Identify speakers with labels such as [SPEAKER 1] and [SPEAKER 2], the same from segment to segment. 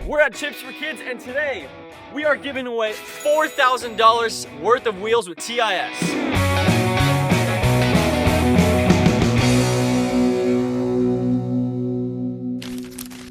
[SPEAKER 1] We're at Chips for Kids, and today we are giving away $4,000 worth of wheels with TIS.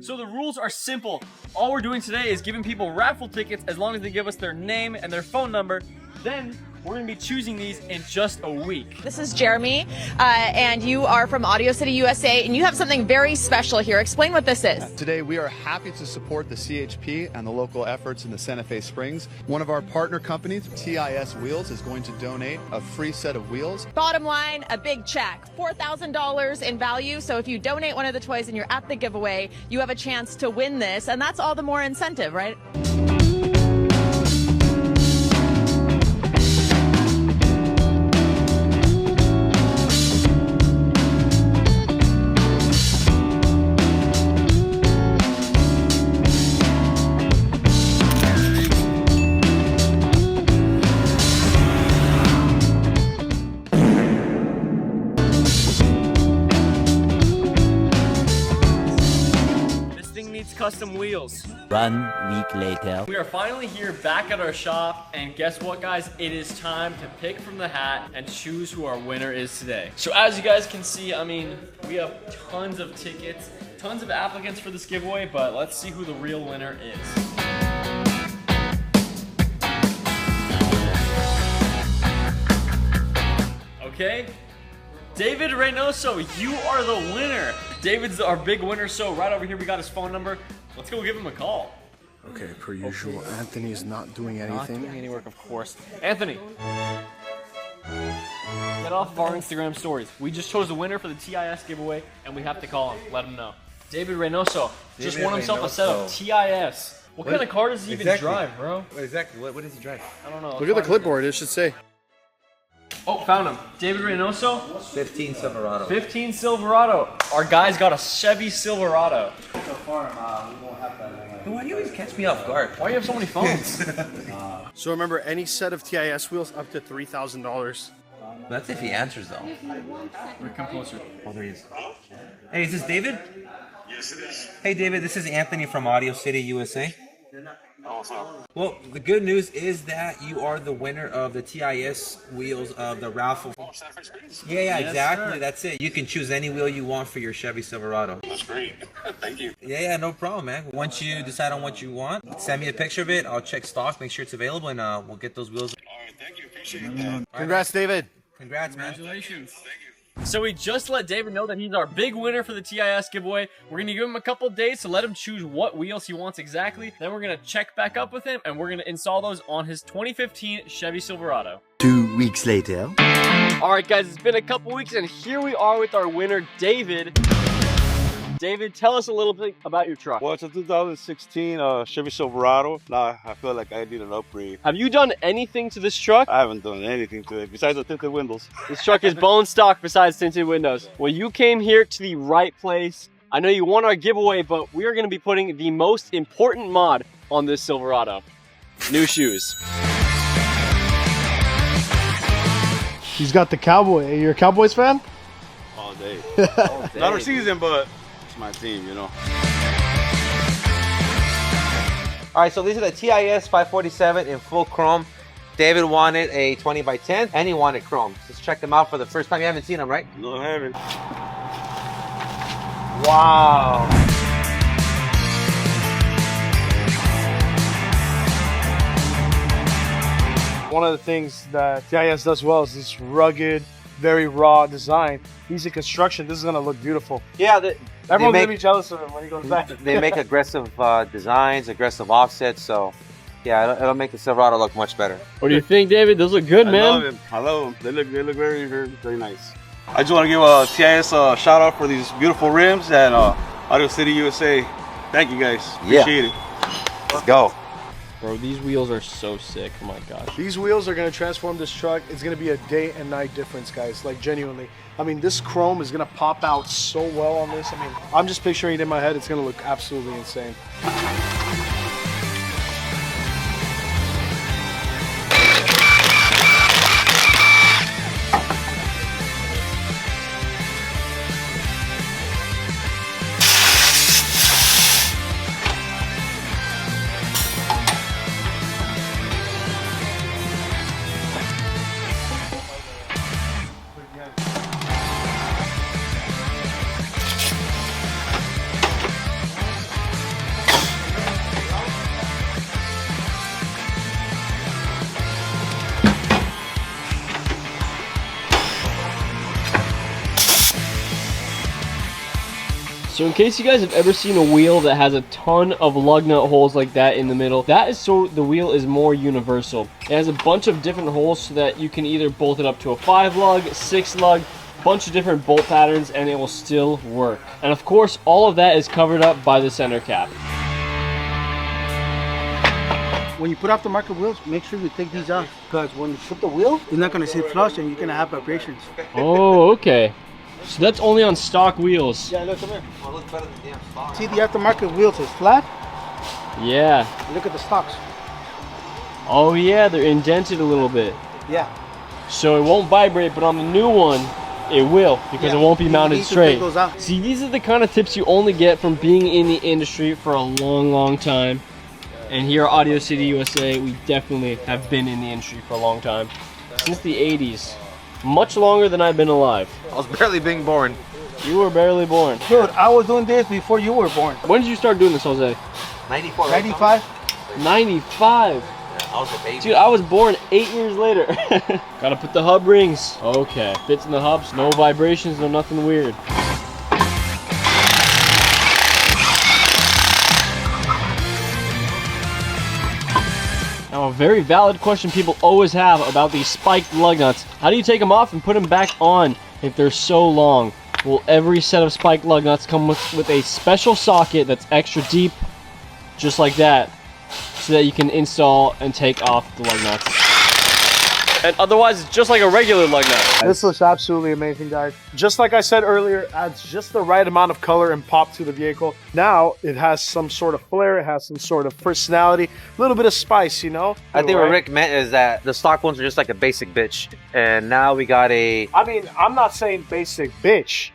[SPEAKER 1] So the rules are simple. All we're doing today is giving people raffle tickets as long as they give us their name and their phone number. Then we're gonna be choosing these in just a week.
[SPEAKER 2] This is Jeremy, and you are from AudioCityUSA, and you have something very special here. Explain what this is.
[SPEAKER 3] Today, we are happy to support the CHP and the local efforts in the Santa Fe Springs. One of our partner companies, TIS Wheels, is going to donate a free set of wheels.
[SPEAKER 2] Bottom line, a big check, $4,000 in value. So if you donate one of the toys and you're at the giveaway, you have a chance to win this, and that's all the more incentive, right?
[SPEAKER 1] Custom wheels.
[SPEAKER 4] 1 week later.
[SPEAKER 1] We are finally here back at our shop, and guess what, guys? It is time to pick from the hat and choose who our winner is today. So as you guys can see, I mean, we have tons of tickets, tons of applicants for this giveaway, but let's see who the real winner is. Okay, David Reynoso, you are the winner. David's our big winner, so right over here we got his phone number. Let's go give him a call.
[SPEAKER 5] Okay, per usual, Anthony is not doing anything.
[SPEAKER 1] Not doing any work, of course. Anthony, get off of our Instagram stories. We just chose the winner for the TIS giveaway, and we have to call him, let him know. David Reynoso just won himself a set of TIS. What kind of car does he even drive, bro?
[SPEAKER 6] Exactly, what does he drive?
[SPEAKER 1] I don't know.
[SPEAKER 5] Look at the clipboard, it should say.
[SPEAKER 1] Oh, found him. David Reynoso.
[SPEAKER 6] 15 Silverado.
[SPEAKER 1] 15 Silverado. Our guy's got a Chevy Silverado.
[SPEAKER 6] So far, we won't have that. Why do you always catch me off guard?
[SPEAKER 1] Why do you have so many phones?
[SPEAKER 5] So remember, any set of TIS wheels up to $3,000.
[SPEAKER 6] That's if he answers, though.
[SPEAKER 1] Come closer.
[SPEAKER 6] Oh, there he is. Hey, is this David? Yes, it is. Hey, David, this is Anthony from Audio City USA. Well, the good news is that you are the winner of the TIS wheels of the raffle. Yeah, exactly. Sir. That's it. You can choose any wheel you want for your Chevy Silverado.
[SPEAKER 7] That's great. Thank you.
[SPEAKER 6] Yeah, no problem, man. Once you decide on what you want, send me a picture of it. I'll check stock, make sure it's available, and we'll get those wheels.
[SPEAKER 7] All right, thank you. Appreciate that.
[SPEAKER 5] Congrats, David.
[SPEAKER 6] Congrats, man.
[SPEAKER 1] Congratulations.
[SPEAKER 7] Thank you.
[SPEAKER 1] So we just let David know that he's our big winner for the TIS giveaway. We're going to give him a couple days to let him choose what wheels he wants exactly. Then we're going to check back up with him, and we're going to install those on his 2015 Chevy Silverado.
[SPEAKER 4] 2 weeks later.
[SPEAKER 1] All right, guys, it's been a couple weeks, and here we are with our winner, David. David, tell us a little bit about your truck.
[SPEAKER 8] Well, it's a 2016 Chevy Silverado. Now I feel like I need an upgrade.
[SPEAKER 1] Have you done anything to this truck?
[SPEAKER 8] I haven't done anything to it besides the tinted windows.
[SPEAKER 1] This truck is bone stock besides tinted windows. Well, you came here to the right place. I know you won our giveaway, but we are going to be putting the most important mod on this Silverado. New shoes.
[SPEAKER 5] He's got the Cowboy. You're a Cowboys fan?
[SPEAKER 8] All day. Not our season, but it's my team, you know.
[SPEAKER 6] All right, so these are the TIS 547 in full chrome. David wanted a 20x10, and he wanted chrome. Let's check them out for the first time. You haven't seen them, right?
[SPEAKER 8] No, I haven't.
[SPEAKER 6] Wow.
[SPEAKER 5] One of the things that TIS does well is this rugged, very raw design. Easy construction. This is going to look beautiful.
[SPEAKER 6] Yeah,
[SPEAKER 5] everyone's going to be jealous of him when he goes back.
[SPEAKER 6] They make aggressive designs, aggressive offsets, so yeah, it'll make the Silverado look much better.
[SPEAKER 1] What do you think, David? Those look good, man.
[SPEAKER 8] I love them. I love them. They look very, very, very nice. I just want to give TIS a shout out for these beautiful rims and Audio City USA. Thank you guys. Appreciate it.
[SPEAKER 6] Let's go.
[SPEAKER 1] Bro, these wheels are so sick. Oh my gosh.
[SPEAKER 5] These wheels are going to transform this truck. It's going to be a day and night difference, guys. Like, genuinely. I mean, this chrome is going to pop out so well on this. I mean, I'm just picturing it in my head. It's going to look absolutely insane.
[SPEAKER 1] So in case you guys have ever seen a wheel that has a ton of lug nut holes like that in the middle, that is so the wheel is more universal. It has a bunch of different holes so that you can either bolt it up to a 5 lug, 6 lug, bunch of different bolt patterns, and it will still work. And of course, all of that is covered up by the center cap.
[SPEAKER 5] When you put aftermarket wheels, make sure you take these off, because when you put the wheel, it's not going to sit flush and you're going to have vibrations.
[SPEAKER 1] Oh, okay. So that's only on stock wheels.
[SPEAKER 5] Yeah, look, come here. Well, looks better than damn stock. See the aftermarket wheels is flat?
[SPEAKER 1] Yeah.
[SPEAKER 5] Look at the stocks.
[SPEAKER 1] Oh yeah, they're indented a little bit.
[SPEAKER 5] Yeah.
[SPEAKER 1] So it won't vibrate, but on the new one, it will, because it won't be mounted straight. See, these are the kind of tips you only get from being in the industry for a long, long time. And here at Audio City USA, we definitely have been in the industry for a long time. Since the 80s. Much longer than I've been alive.
[SPEAKER 6] I was barely being born.
[SPEAKER 1] You were barely born.
[SPEAKER 5] Dude, I was doing this before you were born.
[SPEAKER 1] When did you start doing this, Jose?
[SPEAKER 6] 94.
[SPEAKER 5] 95?
[SPEAKER 1] 95.
[SPEAKER 6] I was a baby.
[SPEAKER 1] Dude, I was born 8 years later. Gotta put the hub rings. Okay, fits in the hubs. No vibrations, no nothing weird. Now, a very valid question people always have about these spiked lug nuts. How do you take them off and put them back on if they're so long? Well, every set of spiked lug nuts come with a special socket that's extra deep, just like that, so that you can install and take off the lug nuts. And otherwise, it's just like a regular lug nut.
[SPEAKER 5] This looks absolutely amazing, guys. Just like I said earlier, adds just the right amount of color and pop to the vehicle. Now, it has some sort of flair, it has some sort of personality, a little bit of spice, you know?
[SPEAKER 6] I think what Rick meant is that the stock ones are just like a basic bitch. And now we got a...
[SPEAKER 5] I mean, I'm not saying basic bitch.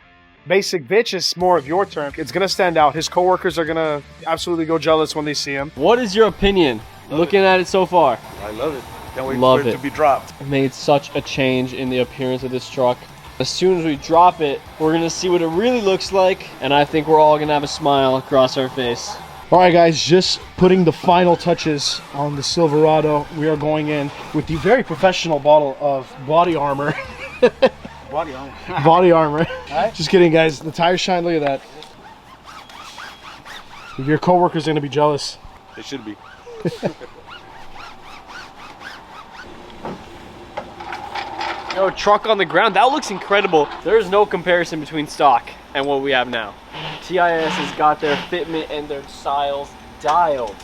[SPEAKER 5] Basic bitch is more of your term. It's gonna stand out. His coworkers are gonna absolutely go jealous when they see him.
[SPEAKER 1] What is your opinion, looking at it so far?
[SPEAKER 8] I love it. Can't wait
[SPEAKER 1] Love
[SPEAKER 8] for it to be dropped.
[SPEAKER 1] It made such a change in the appearance of this truck. As soon as we drop it, we're gonna see what it really looks like, and I think we're all gonna have a smile across our face.
[SPEAKER 5] All right, guys, just putting the final touches on the Silverado. We are going in with the very professional bottle of body armor. Body armor. Body armor. Right. Just kidding, guys. The tires shine. Look at that. Your coworkers are gonna be jealous.
[SPEAKER 8] They should be.
[SPEAKER 1] Yo, truck on the ground, that looks incredible. There's no comparison between stock and what we have now. TIS has got their fitment and their styles dialed.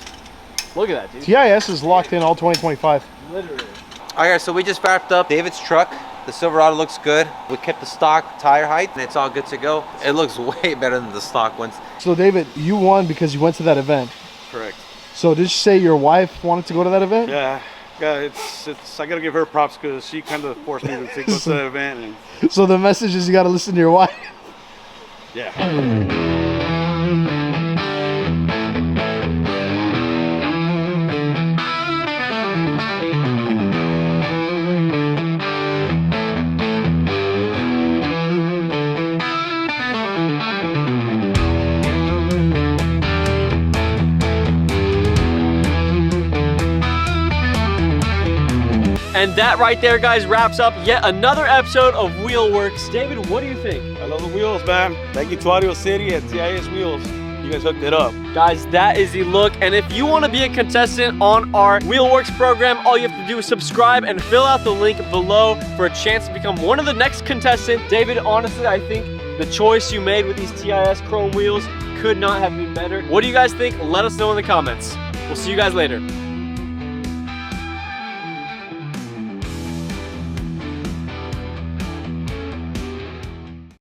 [SPEAKER 1] Look at that, dude.
[SPEAKER 5] TIS is locked in all 2025.
[SPEAKER 1] Literally.
[SPEAKER 6] All right, so we just wrapped up David's truck. The Silverado looks good. We kept the stock tire height, and it's all good to go. It looks way better than the stock ones.
[SPEAKER 5] So, David, you won because you went to that event.
[SPEAKER 8] Correct.
[SPEAKER 5] So, did you say your wife wanted to go to that event?
[SPEAKER 8] Yeah. Yeah, it's. I gotta give her props because she kind of forced me to go to the event. And
[SPEAKER 5] so the message is you gotta listen to your wife.
[SPEAKER 8] yeah.
[SPEAKER 1] And that right there, guys, wraps up yet another episode of WHLWRKS. David, what do you think?
[SPEAKER 8] I love the wheels, man. Thank you to Audio City and TIS Wheels. You guys hooked it up.
[SPEAKER 1] Guys, that is the look. And if you want to be a contestant on our WHLWRKS program, all you have to do is subscribe and fill out the link below for a chance to become one of the next contestants. David, honestly, I think the choice you made with these TIS chrome wheels could not have been better. What do you guys think? Let us know in the comments. We'll see you guys later.